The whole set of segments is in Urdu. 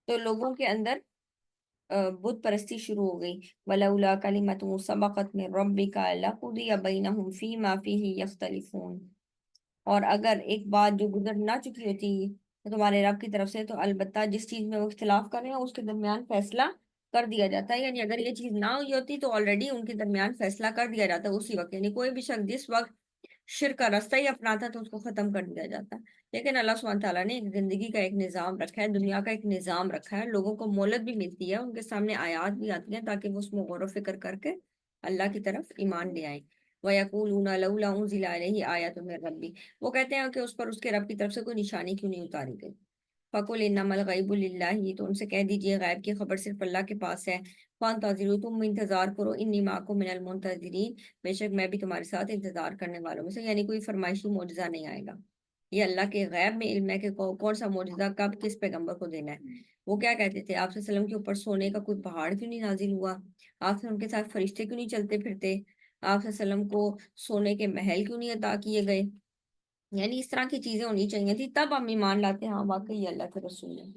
تو لوگوں کے اندر بت پرستی شروع ہو گئی. وَلَوْلَا كَلِمَةٌ سَبَقَتْ مِن رَبِّكَ لَقُضِيَ بَيْنَهُمْ فِيمَا فِيهِ يَخْتَلِفُونَ. اور اگر ایک بات جو گزر نہ چکی ہوتی تمہارے رب کی طرف سے، تو البتہ جس چیز میں وہ اختلاف کر رہے ہیں اس کے درمیان فیصلہ کر دیا جاتا ہے. یعنی اگر یہ چیز نہ ہوئی ہوتی تو آلریڈی ان کے درمیان فیصلہ کر دیا جاتا ہے اسی وقت. یعنی کوئی بھی شخص جس وقت شرک کا راستہ ہی اپناتا تو اس کو ختم کر دیا جاتا. لیکن اللہ سبحانہ تعالیٰ نے ایک زندگی کا ایک نظام رکھا ہے، دنیا کا ایک نظام رکھا ہے، لوگوں کو مہلت بھی ملتی ہے، ان کے سامنے آیات بھی آتی ہیں تاکہ وہ اس میں غور و فکر کر کے اللہ کی طرف ایمان لے آئیں. وَيَقُولُونَ لَوْلَا أُنزِلَ عَلَيْهِ آيَةٌ مِّن رَّبِّهِ. وہ کہتے ہیں کہ اس پر اس کے رب کی طرف سے کوئی نشانی کیوں نہیں اتاری گئی. فَقُلْ إِنَّمَا الْغَيْبُ لِلَّهِ. تو ان سے کہہ دیجئے غیب کی خبر صرف اللہ کے پاس ہے. فَانتَظِرُوا. تم انتظار کرو. إِنِّي مَعَكُم مِّنَ الْمُنتَظِرِينَ. بے شک میں بھی تمہارے ساتھ انتظار کرنے والوں میں سے. یعنی کوئی فرمائشی معجزہ نہیں آئے گا. یہ اللہ کے غیب میں علم ہے کہ کون سا معجزہ کب کس پیغمبر کو دینا ہے. وہ کیا کہتے تھے، آپ صلی اللہ علیہ وسلم کے اوپر سونے کا کوئی پہاڑ کیوں نہیں نازل ہوا؟ آپ صلی اللہ علیہ وسلم کے ساتھ فرشتے کیوں نہیں چلتے پھرتے؟ آپ صلی اللہ علیہ وسلم کو سونے کے محل کیوں نہیں عطا کیے گئے؟ یعنی اس طرح کی چیزیں ہونی چاہیے تھی، تب ہم ایمان لاتے ہیں ہاں واقعی یہ اللہ کے رسول ہیں.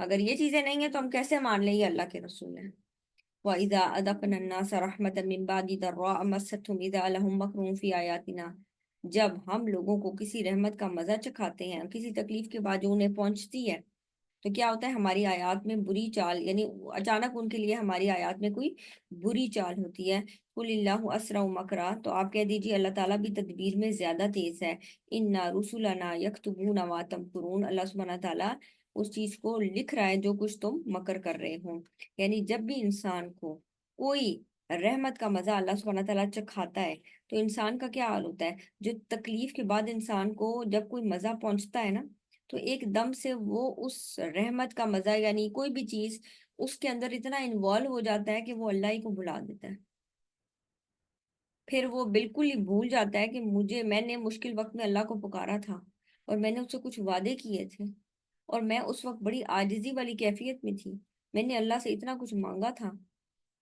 اگر یہ چیزیں نہیں ہیں تو ہم کیسے مان لیں یہ اللہ کے رسول ہیں. وَإِذَا أَذَقْنَا النَّاسَ رَحْمَةً مِّن بَعْدِ ضَرَّاءَ مَسَّتْهُمْ إِذَا لَهُم مَّكْرٌ فِي آيَاتِنَا. جب ہم لوگوں کو کسی رحمت کا مزہ چکھاتے ہیں، کسی تکلیف کے بعد جو انہیں پہنچتی ہے، تو کیا ہوتا ہے ہماری آیات میں بری چال، یعنی اچانک ان کے لیے ہماری آیات میں کوئی بری چال ہوتی ہے. قُلِ اللَّهُ أَسْرَعُ مَكْرًا. تو آپ کہہ دیجیے اللہ تعالیٰ بھی تدبیر میں زیادہ تیز ہے. إِنَّا رُسُلَنَا يَكْتُبُونَ مَا تَمْكُرُونَ. اللہ سبحانہ تعالیٰ اس چیز کو لکھ رہا ہے جو کچھ تم مکر کر رہے ہوں. یعنی جب بھی انسان کو کوئی رحمت کا مزہ اللہ سبحانہ تعالیٰ چکھاتا ہے تو انسان کا کیا حال ہوتا ہے. جو تکلیف کے بعد انسان کو جب کوئی مزہ پہنچتا ہے نا، تو ایک دم سے وہ اس رحمت کا مزہ، یعنی کوئی بھی چیز اس کے اندر اتنا انوالو ہو جاتا ہے کہ وہ اللہ ہی کو بھلا دیتا ہے. پھر وہ بالکل ہی بھول جاتا ہے کہ میں نے مشکل وقت میں اللہ کو پکارا تھا اور میں نے اس سے کچھ وعدے کیے تھے اور میں اس وقت بڑی عاجزی والی کیفیت میں تھی. میں نے اللہ سے اتنا کچھ مانگا تھا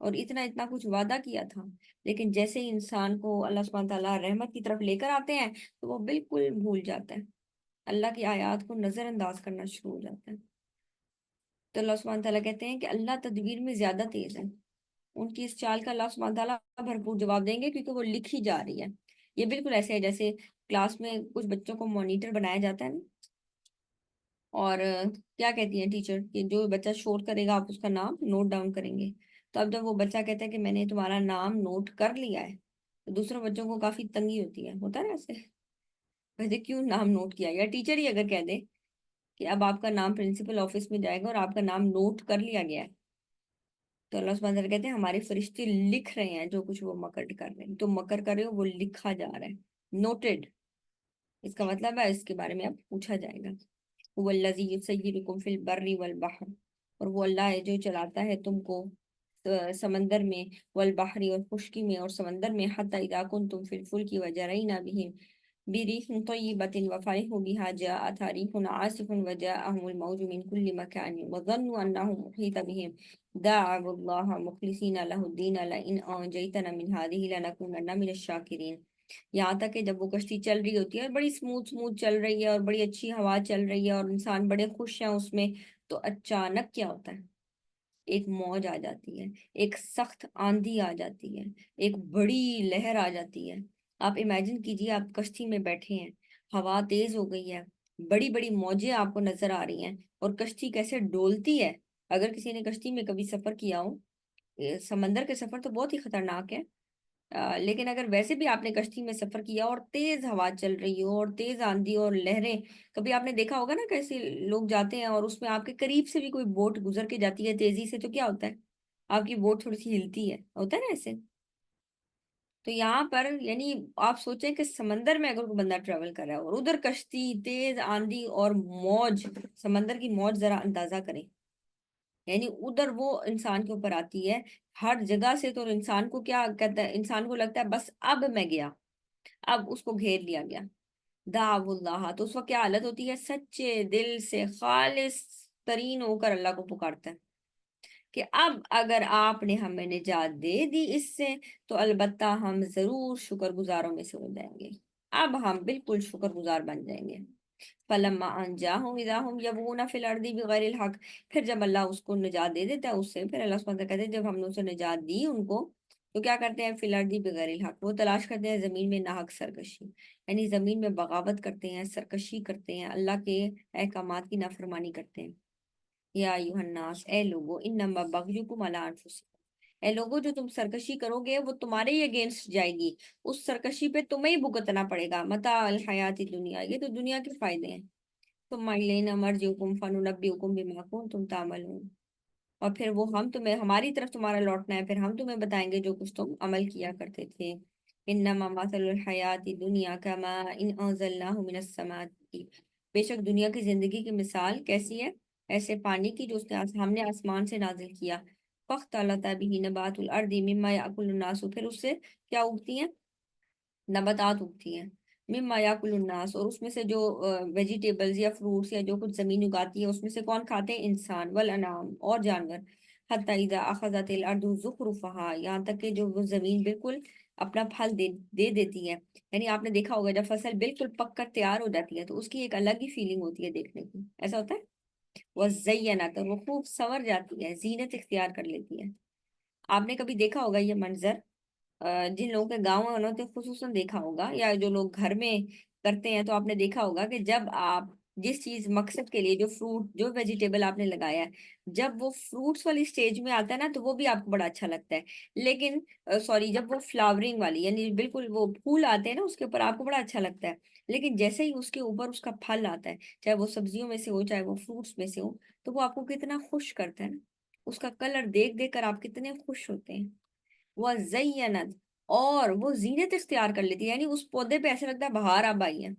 اور اتنا کچھ وعدہ کیا تھا. لیکن جیسے ہی انسان کو اللہ سبحانہ تعالیٰ رحمت کی طرف لے کر آتے ہیں تو وہ بالکل بھول جاتا ہے، اللہ کی آیات کو نظر انداز کرنا شروع ہو جاتا ہے. تو اللہ سبحانہ تعالیٰ کہتے ہیں کہ اللہ تدبیر میں زیادہ تیز ہے. ان کی اس چال کا اللہ سبحانہ تعالیٰ بھرپور جواب دیں گے کیونکہ وہ لکھی جا رہی ہے. یہ بالکل ایسے ہے جیسے کلاس میں کچھ بچوں کو مانیٹر بنایا جاتا ہے نا، اور کیا کہتی ہیں ٹیچر کہ جو بچہ شور کرے گا آپ اس کا نام نوٹ ڈاؤن کریں گے. تو اب جب وہ بچہ کہتا ہے کہ میں نے تمہارا نام نوٹ کر لیا ہے، تو دوسرے بچوں کو کافی تنگی ہوتی ہے، ہوتا ہے نا ایسے، ویسے کیوں نام نوٹ کیا. یا ٹیچر ہی اگر کہہ دے کہ اب آپ کا نام پرنسپل آفس میں جائے گا اور آپ کا نام نوٹ کر لیا گیا ہے، تو اللہ سبحانہ وتعالیٰ کہتے ہیں ہمارے فرشتے لکھ رہے ہیں جو کچھ وہ مکر کر رہے ہیں. تو مکر کر رہے ہو وہ لکھا جا رہا ہے، نوٹڈ. اس کا مطلب ہے اس کے بارے میں اب پوچھا جائے گا. هو الذی یسیرکم فی البر والبحر. اور وہ اللہ ہے جو چلاتا ہے تم کو سمندر میں، والبحر اور خشکی میں اور سمندر میں، حتی اذا کنتم فی الفلک وجرینا بہم بريح طيبة وفرحوا بها جاءتها ريح عاصف وجاءهم الموج من كل مكان وظنوا أنهم محيط بهم دعوا الله مخلصين له الدين لئن أنجيتنا من هذه لنكونن من الشاكرين. یہاں تک کہ جب وہ کشتی چل رہی ہوتی ہے اور بڑی سموتھ چل رہی ہے اور بڑی اچھی ہوا چل رہی ہے اور انسان بڑے خوش ہیں اس میں، تو اچانک کیا ہوتا ہے، ایک موج آ جاتی ہے، ایک سخت آندھی آ جاتی ہے، ایک بڑی لہر آ جاتی ہے. آپ امیجن کیجئے آپ کشتی میں بیٹھے ہیں، ہوا تیز ہو گئی ہے، بڑی بڑی موجیں آپ کو نظر آ رہی ہیں اور کشتی کیسے ڈولتی ہے. اگر کسی نے کشتی میں کبھی سفر کیا ہو، سمندر کے سفر تو بہت ہی خطرناک ہے، لیکن اگر ویسے بھی آپ نے کشتی میں سفر کیا اور تیز ہوا چل رہی ہو اور تیز آندھی اور لہریں، کبھی آپ نے دیکھا ہوگا نا کیسے لوگ جاتے ہیں اور اس میں آپ کے قریب سے بھی کوئی بوٹ گزر کے جاتی ہے تیزی سے، تو کیا ہوتا ہے، آپ کی بوٹ تھوڑی سی ہلتی ہے، ہوتا ہے نا ایسے. تو یہاں پر یعنی آپ سوچیں کہ سمندر میں اگر کوئی بندہ ٹریول کر رہا ہے اور ادھر کشتی، تیز آندھی اور موج، سمندر کی موج ذرا اندازہ کریں. یعنی ادھر وہ انسان کے اوپر آتی ہے ہر جگہ سے، تو انسان کو کیا کہتا ہے، انسان کو لگتا ہے بس اب میں گیا، اب اس کو گھیر لیا گیا. دعو اللہ. تو اس وقت کیا حالت ہوتی ہے، سچے دل سے خالص ترین ہو کر اللہ کو پکارتا ہے کہ اب اگر آپ نے ہمیں نجات دے دی اس سے تو البتہ ہم ضرور شکر گزاروں میں سے ہو جائیں گے، اب ہم بالکل شکر گزار بن جائیں گے. فلما انجاہم اذا هم یبغون فی الارض بغیر الحق، پھر جب اللہ اس کو نجات دے دیتا ہے اس سے، پھر اللہ سبحانہ وتعالیٰ کہتے ہیں جب ہم نے اسے نجات دی ان کو، تو کیا کرتے ہیں؟ فی الارض بغیر الحق، وہ تلاش کرتے ہیں زمین میں ناحق سرکشی، یعنی زمین میں بغاوت کرتے ہیں، سرکشی کرتے ہیں، اللہ کے احکامات کی نافرمانی کرتے ہیں۔ یا ایھا الناس، اے لوگو، انما بغیکم علی انفسکم، اے لوگو جو تم سرکشی کرو گے وہ تمہارے ہی اگینسٹ جائے گی، اس سرکشی پہ تمہیں ہی بھگتنا پڑے گا، متاع الحیات دنیا، یہ تو دنیا کے فائدے ہیں، ثم الینا مرجعکم فننبئکم بما کنتم تعملون، اور پھر وہ ہم تمہیں، ہماری طرف تمہارا لوٹنا ہے، پھر ہم تمہیں بتائیں گے جو کچھ تم عمل کیا کرتے تھے۔ انما مثل الحیات دنیا کما ان انزلناہ من السماء، بے شک دنیا کی زندگی کی مثال کیسی ہے؟ ایسے پانی کی جو اس نے ہم نے آسمان سے نازل کیا، فاختلط به نبات الارض مما یاکل الناس، پھر اس سے کیا اگتی ہیں؟ نباتات اگتی ہیں، مما یاکل الناس، اور اس میں سے جو ویجیٹیبلز یا فروٹس یا جو کچھ زمین اگاتی ہے اس میں سے کون کھاتے ہیں؟ انسان، والانعام، اور جانور، حتی اذا اخذت الارض زخرفها، یہاں تک کہ جو وہ زمین بالکل اپنا پھل دے دیتی ہے، یعنی آپ نے دیکھا ہوگا جب فصل بالکل پک کر تیار ہو جاتی ہے تو اس کی ایک الگ ہی فیلنگ ہوتی ہے دیکھنے کی، ایسا ہوتا ہے، وہ زینت، وہ خوب سنور جاتی ہے، زینت اختیار کر لیتی ہے۔ آپ نے کبھی دیکھا ہوگا یہ منظر، جن لوگوں کے گاؤں میں انہوں نے خصوصاً دیکھا ہوگا، یا جو لوگ گھر میں کرتے ہیں تو آپ نے دیکھا ہوگا کہ جب آپ جس چیز مقصد کے لیے جو فروٹ جو ویجیٹیبل آپ نے لگایا ہے، جب وہ فروٹس والی سٹیج میں آتا ہے نا تو وہ بھی آپ کو بڑا اچھا لگتا ہے، لیکن سوری، جب وہ فلاورنگ والی یعنی بالکل وہ پھول آتے ہیں نا اس کے اوپر، آپ کو بڑا اچھا لگتا ہے، لیکن جیسے ہی اس کے اوپر اس کا پھل آتا ہے، چاہے وہ سبزیوں میں سے ہو چاہے وہ فروٹس میں سے ہو، تو وہ آپ کو کتنا خوش کرتا ہے نا، اس کا کلر دیکھ دیکھ کر آپ کتنے خوش ہوتے ہیں۔ وہ زینت، اور وہ زینت اختیار کر لیتی ہے، یعنی اس پودے پہ ایسا لگتا ہے بہار اب آئی ہے،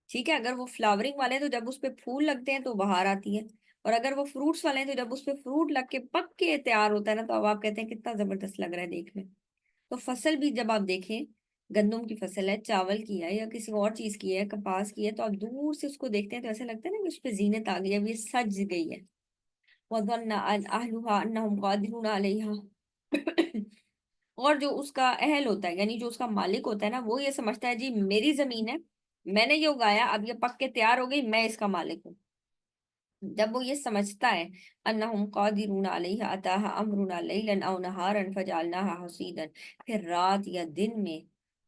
ٹھیک ہے، اگر وہ فلاورنگ والے ہیں تو جب اس پہ پھول لگتے ہیں تو بہار آتی ہے، اور اگر وہ فروٹس والے ہیں تو جب اس پہ فروٹ لگ کے پک کے تیار ہوتا ہے نا تو اب آپ کہتے ہیں کتنا زبردست لگ رہا ہے دیکھنے۔ تو فصل بھی جب آپ دیکھیں، گندم کی فصل ہے، چاول کی ہے، یا کسی اور چیز کی ہے، کپاس کی ہے، تو آپ دور سے اس کو دیکھتے ہیں تو ایسا لگتا ہے نا کہ اس پہ زینت آ گئی ہے، اب یہ سج گئی ہے۔ وَظَنَّ أَهْلُهَا أَنَّهُمْ قَادِرُونَ عَلَيْهَا، اور جو اس کا اہل ہوتا ہے یعنی جو اس کا مالک ہوتا ہے نا، وہ یہ سمجھتا ہے جی میری زمین ہے، میں نے یہ اگایا، اب یہ پک کے تیار ہو گئی، میں اس کا مالک ہوں۔ جب وہ یہ سمجھتا ہے انہم قادرون علیہ اتاها امرنا لیلا او نہارا فجعلناها حصیدا، پھر رات یا دن میں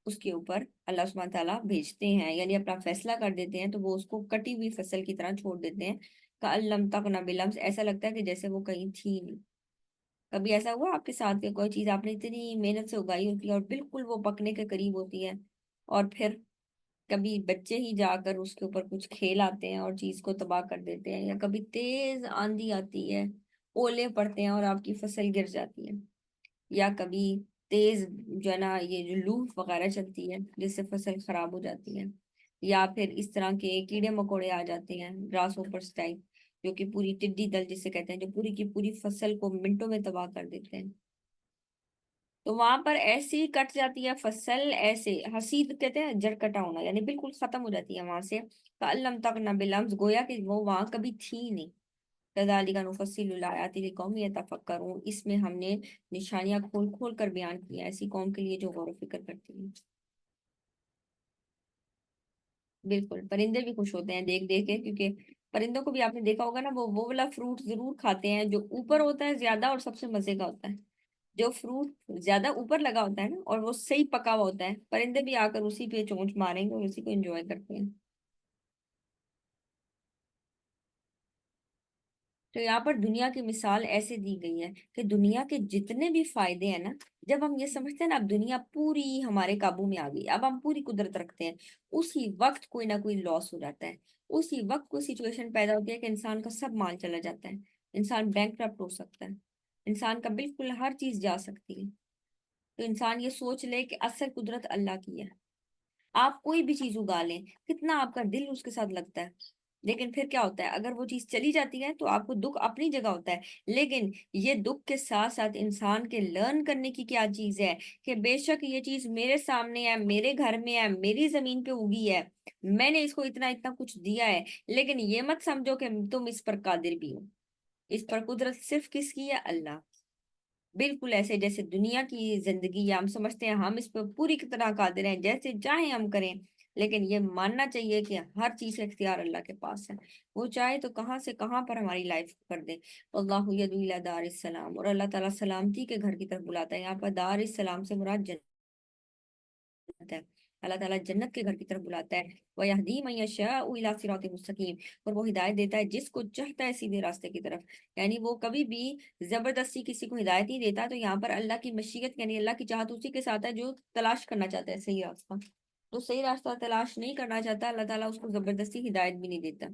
اس کے اوپر اللہ سبحانہ تعالیٰ بھیجتے ہیں، یعنی اپنا فیصلہ کر دیتے ہیں، تو وہ اس کو کٹی ہوئی فصل کی طرح چھوڑ دیتے ہیں، کأن لم تغن بالامس، ایسا لگتا ہے کہ جیسے وہ کہیں تھی نہیں۔ کبھی ایسا ہوا آپ کے ساتھ کہ کوئی چیز آپ نے اتنی محنت سے اگائی ہوتی ہے اور بالکل وہ پکنے کے قریب ہوتی ہے، اور پھر کبھی بچے ہی جا کر اس کے اوپر کچھ کھیل آتے ہیں اور چیز کو تباہ کر دیتے ہیں، یا کبھی تیز آندھی آتی ہے، اولے پڑتے ہیں اور آپ کی فصل گر جاتی ہے، یا کبھی تیز جو ہے نا یہ جو لو وغیرہ چلتی ہے جس سے فصل خراب ہو جاتی ہے، یا پھر اس طرح کے کیڑے مکوڑے آ جاتے ہیں، گراس ہوپرس ٹائپ، جو کہ پوری ٹڈی دل جسے کہتے ہیں، جو پوری کی پوری فصل کو منٹوں میں تباہ کر دیتے ہیں، تو وہاں پر ایسی کٹ جاتی ہے فصل، ایسے حسید کہتے ہیں جڑ کٹا ہونا، یعنی بالکل ختم ہو جاتی ہے وہاں سے، کَأَلَّمْ تَغْنَ بِالْأَمْسِ، گویا کہ وہ وہاں کبھی تھی نہیں۔ كَذَلِكَ نُفَصِّلُ الْآيَاتِ لِقَوْمٍ يَتَفَكَّرُونَ، اس میں ہم نے نشانیاں کھول کھول کر بیان کی ہیں ایسی قوم کے لیے جو غور و فکر کرتی ہیں۔ بالکل، پرندے بھی خوش ہوتے ہیں دیکھ دیکھ کے، کیونکہ پرندوں کو بھی آپ نے دیکھا ہوگا نا، وہ والا فروٹ ضرور کھاتے ہیں جو اوپر ہوتا ہے زیادہ اور سب سے مزے کا ہوتا ہے، جو فروٹ زیادہ اوپر لگا ہوتا ہے نا اور وہ صحیح پکا ہوا ہوتا ہے، پرندے بھی آ کر اسی پہ چونچ ماریں گے اور اسی کو انجوائے کرتے ہیں۔ تو یہاں پر دنیا کی مثال ایسے دی گئی ہے کہ دنیا کے جتنے بھی فائدے ہیں نا، جب ہم یہ سمجھتے ہیں نا اب دنیا پوری ہمارے قابو میں آ گئی، اب ہم پوری قدرت رکھتے ہیں، اسی وقت کوئی نہ کوئی لاس ہو جاتا ہے، اسی وقت کوئی سچویشن پیدا ہوتی ہے کہ انسان کا سب مال چلا جاتا ہے، انسان بینکرپٹ ہو سکتا ہے، انسان کا بالکل ہر چیز جا سکتی ہے، تو انسان یہ سوچ لے کہ اصل قدرت اللہ کی ہے۔ آپ کوئی بھی چیز اگا لیں، کتنا آپ کا دل اس کے ساتھ لگتا ہے، لیکن پھر کیا ہوتا ہے اگر وہ چیز چلی جاتی ہے تو آپ کو دکھ اپنی جگہ ہوتا ہے، لیکن یہ دکھ کے ساتھ ساتھ انسان کے لرن کرنے کی کیا چیز ہے کہ بے شک یہ چیز میرے سامنے ہے، میرے گھر میں ہے، میری زمین پہ اگی ہے، میں نے اس کو اتنا اتنا کچھ دیا ہے، لیکن یہ مت سمجھو کہ تم اس پر قادر بھی ہو، اس پر قدرت صرف کس کی ہے؟ اللہ۔ بالکل ایسے جیسے دنیا کی زندگی ہے، ہم سمجھتے ہیں ہم اس پہ پوری طرح قادر ہیں، جیسے چاہیں ہم کریں، لیکن یہ ماننا چاہیے کہ ہر چیز کا اختیار اللہ کے پاس ہے، وہ چاہے تو کہاں سے کہاں پر ہماری لائف کر دے۔ اللہ یدعو الی دار السلام، اور اللہ تعالیٰ سلامتی کے گھر کی طرف بلاتا ہے۔ یہاں پر دار السلام سے مراد جنت ہے، اللہ تعالیٰ جنت کے گھر کی طرف بلاتا ہے۔ وَيَهْدِي مَن يَشَاءُ إِلَىٰ صِرَاطٍ مُسْتَقِيمٍ، اور وہ ہدایت دیتا ہے جس کو چاہتا ہے سیدھے راستے کی طرف، یعنی وہ کبھی بھی زبردستی کسی کو ہدایت نہیں دیتا۔ تو یہاں پر اللہ کی مشیت یعنی اللہ کی چاہت اسی کے ساتھ ہے جو تلاش کرنا چاہتا ہے صحیح راستہ، تو صحیح راستہ تلاش نہیں کرنا چاہتا اللہ تعالیٰ اس کو زبردستی ہدایت بھی نہیں دیتا۔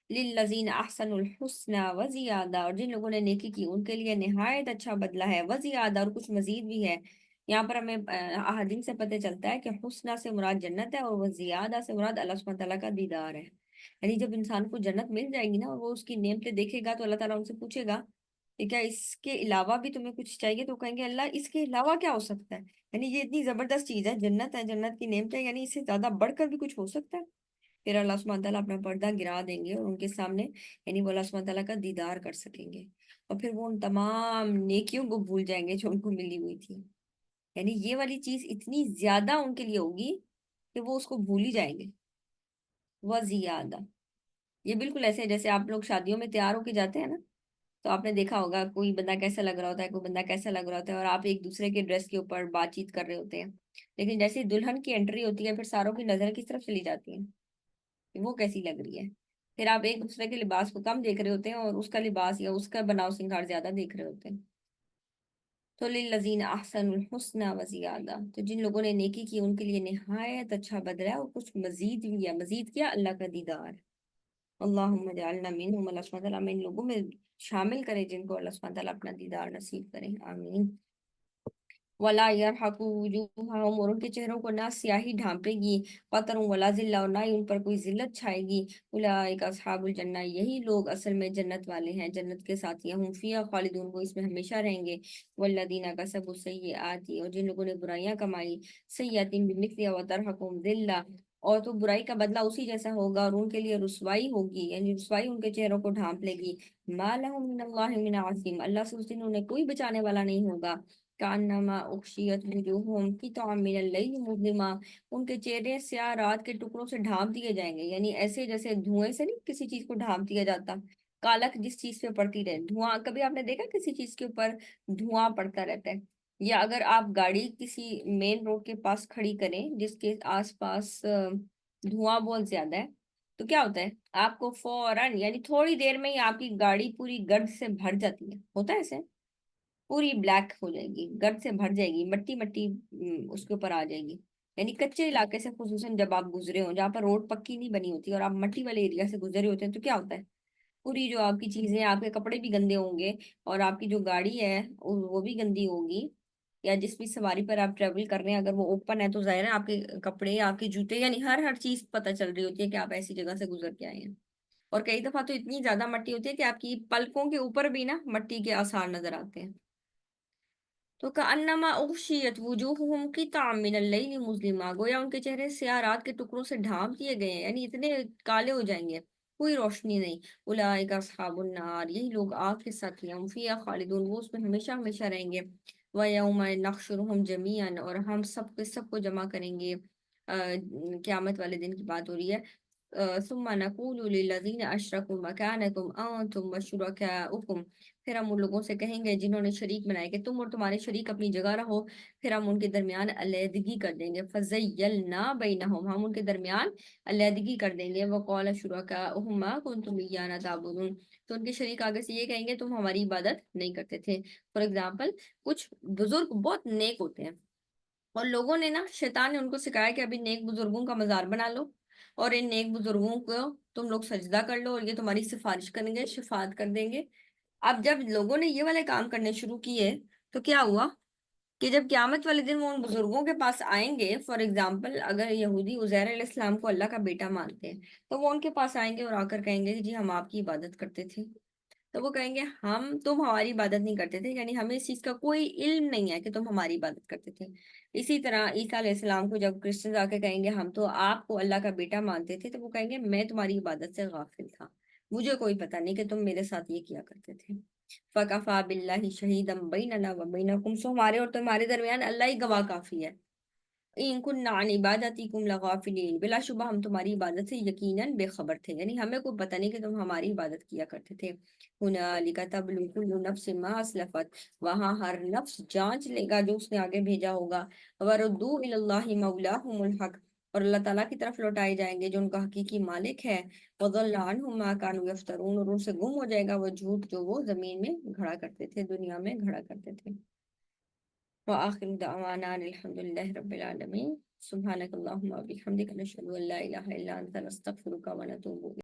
للذین احسنوا الحسنى وزیادہ، اور جن لوگوں نے نیکی کی ان کے لیے نہایت اچھا بدلہ ہے، وزیادہ اور کچھ مزید بھی ہے۔ یہاں پر ہمیں احادیث سے پتہ چلتا ہے کہ حسنہ سے مراد جنت ہے، اور وزیادہ سے مراد اللہ سبحانہ تعالیٰ کا دیدار ہے۔ یعنی جب انسان کو جنت مل جائے گی نا اور وہ اس کی نعمتیں دیکھے گا تو اللہ تعالیٰ ان سے پوچھے گا کہ کیا اس کے علاوہ بھی تمہیں کچھ چاہیے، تو کہیں گے اللہ اس کے علاوہ کیا ہو سکتا ہے، یعنی یہ اتنی زبردست چیز ہے، جنت ہے، جنت کی نعمتیں، یعنی اس سے زیادہ بڑھ کر بھی کچھ ہو سکتا ہے۔ پھر اللہ سبحانہ تعالیٰ اپنا پردہ گرا دیں گے اور ان کے سامنے یعنی وہ اللہ سبحانہ تعالیٰ کا دیدار کر سکیں گے، اور پھر وہ ان تمام نیکیوں کو بھول جائیں گے جو ان کو ملی ہوئی تھی۔ یعنی یہ والی چیز اتنی زیادہ ان کے لیے ہوگی کہ وہ اس کو بھول ہی جائیں گے۔ وہ زیادہ، یہ بالکل ایسے جیسے آپ لوگ شادیوں میں تیار ہو کے جاتے ہیں نا، تو آپ نے دیکھا ہوگا کوئی بندہ کیسا لگ رہا ہوتا ہے، کوئی بندہ کیسا لگ رہا ہوتا ہے، اور آپ ایک دوسرے کے ڈریس کے اوپر بات چیت کر رہے ہوتے ہیں، لیکن جیسے دلہن کی انٹری ہوتی ہے پھر ساروں کی نظر کس طرف چلی جاتی ہے کہ وہ کیسی لگ رہی ہے، پھر آپ ایک دوسرے کے لباس کو کم دیکھ رہے ہوتے ہیں اور اس کا لباس یا اس کا بناؤ سنگار زیادہ دیکھ رہے ہوتے ہیں۔ تو للذین احسنوا الحسنى وزیادہ، تو جن لوگوں نے نیکی کی ان کے لیے نہایت اچھا بدلہ ہے، اور کچھ مزید بھی ہے۔ مزید کیا؟ اللہ کا دیدار۔ اللہم اجعلنا منہم، اللہ سبحانہ تعالیٰ ہمیں ان لوگوں میں شامل کرے جن کو اللہ سبحانہ تعالیٰ اپنا دیدار نصیب کرے، آمین۔ ولا يرحق وجوہہم، اور ان کے چہروں کو نہ سیاہی ڈھانپے گی، قطر ولا ذلہ، اور نہ ہی ان پر کوئی ذلت چھائے گی۔ اولئک اصحاب الجنہ، یہی لوگ اصل میں جنت والے ہیں، جنت کے ساتھی ہیں، ہم فیہا خالدون، وہ اس میں ہمیشہ رہیں گے۔ والذین کسبوا السیئات، اور جن لوگوں نے برائیاں کمائی، سیئات بمثلها وترہقہم ذلہ، اور تو برائی کا بدلہ اسی جیسا ہوگا اور ان کے لیے رسوائی ہوگی، یعنی رسوائی ان کے چہروں کو ڈھانپ لے گی۔ ما لہم من اللہ من عاصم، اللہ سے اس دن انہیں کوئی بچانے والا نہیں ہوگا۔ کانما اغشیت وجوہہم قطعا من اللیل مظلما، ان کے چہرے سیاہ رات کے ٹکڑوں سے ڈھانپ دیے جائیں گے، یعنی ایسے جیسے دھوئیں سے نہیں کسی چیز کو ڈھانپ دیا جاتا، کالک جس چیز پہ پڑتی رہے دھواں، کبھی آپ نے دیکھا کسی چیز کے اوپر دھواں پڑتا رہتا ہے، یا اگر آپ گاڑی کسی مین روڈ کے پاس کھڑی کریں جس کے آس پاس دھواں بہت زیادہ ہے، تو کیا ہوتا ہے آپ کو فوراً یعنی تھوڑی دیر میں ہی آپ کی گاڑی پوری گرد سے بھر جاتی ہے، ہوتا ہے ایسے، پوری بلیک ہو جائے گی، گرد سے بھر جائے گی، مٹی مٹی اس کے اوپر آ جائے گی، یعنی کچے علاقے سے خصوصاً جب آپ گزرے ہوں جہاں پر روڈ پکی نہیں بنی ہوتی اور آپ مٹی والے ایریا سے گزرے ہوتے ہیں، تو کیا ہوتا ہے پوری جو آپ کی چیزیں، آپ کے کپڑے بھی گندے ہوں گے، اور آپ کی جو گاڑی ہے وہ بھی گندی ہوگی، یا جس بھی سواری پر آپ ٹریول کر رہے ہیں اگر وہ اوپن ہے تو ظاہر ہے آپ کے کپڑے، آپ کے جوتے، یعنی ہر چیز پتہ چل رہی ہوتی ہے کہ آپ ایسی جگہ سے گزر کے آئے ہیں۔ اور کئی دفعہ تو اتنی زیادہ مٹی ہوتی ہے کہ آپ کی پلکوں کے اوپر بھی نا مٹی کے آثار نظر آتے ہیں۔ تو کأنما اغشیت وجوہہم قطعا من اللیل مظلما، گویا ان کے چہرے سیاہ رات کے ٹکڑوں سے ڈھانپ دیے گئے ہیں، یعنی اتنے کالے ہو جائیں گے، کوئی روشنی نہیں۔ اولئک اصحاب النار، یہی لوگ آگ کے ساتھی ہیں، ہم فیہا خالدون، وہ اس میں ہمیشہ ہمیشہ رہیں گے۔ ویوم نحشرہم جمیعا، اور ہم سب کے سب کو جمع کریں گے، قیامت والے دن کی بات ہو رہی ہے۔ ثم نقول للذین اشرکوا مکانکم انتم وشرکاؤکم، پھر ہم ان لوگوں سے کہیں گے جنہوں نے شریک بنائے کہ تم اور تمہارے شریک اپنی جگہ رہو، پھر ہم ان کے درمیان علیحدگی کر دیں گے، فزیلنا بینہم، ہم ان کے درمیان علیحدگی کر دیں گے۔ وقال شرکاؤہم ما کنتم ایانا تعبدون، تو ان کے شریک آگے سے یہ کہیں گے تم ہماری عبادت نہیں کرتے تھے۔ فار ایگزامپل کچھ بزرگ بہت نیک ہوتے ہیں اور لوگوں نے نا، شیطان نے ان کو سکھایا کہ ابھی نیک بزرگوں کا مزار بنا لو اور ان نیک بزرگوں کو تم لوگ سجدہ کر لو اور یہ تمہاری سفارش کریں گے، شفاعت کر دیں گے۔ اب جب لوگوں نے یہ والے کام کرنے شروع کیے تو کیا ہوا کہ جب قیامت والے دن وہ ان بزرگوں کے پاس آئیں گے، فار ایگزامپل اگر یہودی عزیر علیہ السلام کو اللہ کا بیٹا مانتے ہیں تو وہ ان کے پاس آئیں گے اور آ کر کہیں گے کہ جی ہم آپ کی عبادت کرتے تھے، تو وہ کہیں گے تم ہماری عبادت نہیں کرتے تھے، یعنی ہمیں اس چیز کا کوئی علم نہیں ہے کہ تم ہماری عبادت کرتے تھے۔ اسی طرح عیسیٰ علیہ السلام کو جب کرسچنز آ کے کہیں گے ہم تو آپ کو اللہ کا بیٹا مانتے تھے، تو وہ کہیں گے میں تمہاری عبادت سے غافل تھا، مجھے کوئی پتہ نہیں کہ تم میرے ساتھ یہ کیا کرتے تھے۔ فَكَفَى بِاللَّهِ شَهِيدًا بَيْنَنَا وَبَيْنَكُمْ، سو ہمارے اور تمہارے درمیان اللہ ہی گواہ کافی ہے۔ ان کننا عن عبادتکم لغافلین، بلا شبہ ہم تمہاری عبادت سے یقیناً بے خبر تھے، یعنی ہمیں کوئی پتہ نہیں کہ تم ہماری عبادت کیا کرتے تھے۔ ہنالک تبلو کل نفس ما اسلفت، وہاں ہر نفس جانچ لے گا جو اس نے آگے بھیجا ہوگا۔ وردوا الی اللہ مولاہم الحق، اور اللہ تعالیٰ کی طرف لوٹائے جائیں گے جو ان کا حقیقی مالک ہے۔ وضل عنہم ما کانوا یفترون، اور ان سے گم ہو جائے گا وہ جھوٹ جو وہ زمین میں گھڑا کرتے تھے، دنیا میں گھڑا کرتے تھے۔ وآخر دعوانا أن الحمد لله رب العالمين، سبحانك اللهم وبحمدك نشهد أن لا إله إلا أنت نستغفرك ونتوب إليك۔